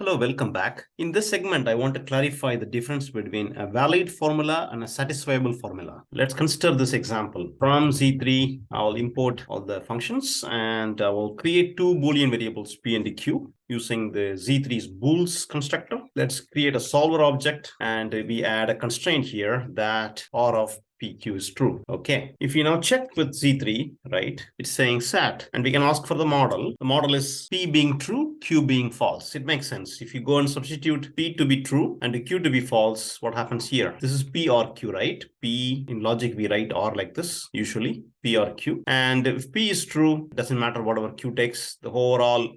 Hello, welcome back. In this segment, I want to clarify the difference between a valid formula and a satisfiable formula. Let's consider this example. From Z3, I'll import all the functions and I will create two Boolean variables P and Q using the Z3's bools constructor. Let's create a solver object and we add a constraint here that R of PQ is true. Okay. If you now check with Z3, right, it's saying sat, and we can ask for the model. The model is P being true, Q being false. It makes sense. If you go and substitute P to be true and Q to be false, what happens here? This is P or Q, right? P in logic, we write R like this, usually P or Q. And if P is true, it doesn't matter whatever Q takes, the overall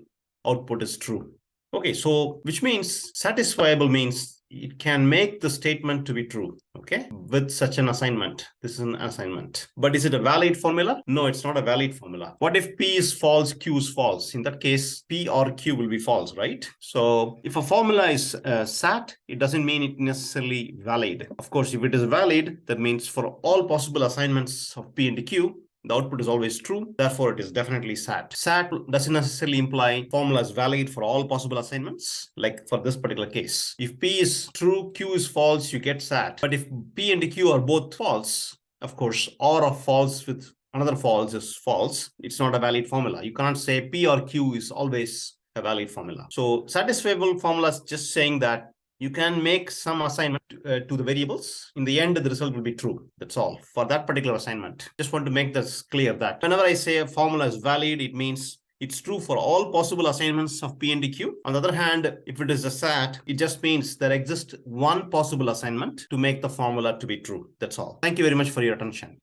output is true. Okay, so which means satisfiable means it can make the statement to be true, okay, with such an assignment. This is an assignment. But is it a valid formula? No, it's not a valid formula. What if P is false, Q is false? In that case, P or Q will be false, right? So if a formula is sat, it doesn't mean it necessarily valid. Of course, if it is valid, that means for all possible assignments of P and Q, the output is always true. Therefore, it is definitely sat. Sat doesn't necessarily imply formula is valid for all possible assignments, like for this particular case. If P is true, Q is false, you get sat. But if P and Q are both false, of course, R of false with another false is false. It's not a valid formula. You can't say P or Q is always a valid formula. So satisfiable formula is just saying that you can make some assignment to the variables. In the end, the result will be true. That's all for that particular assignment. Just want to make this clear that whenever I say a formula is valid, it means it's true for all possible assignments of P and Q. On the other hand, if it is a SAT, it just means there exists one possible assignment to make the formula to be true. That's all. Thank you very much for your attention.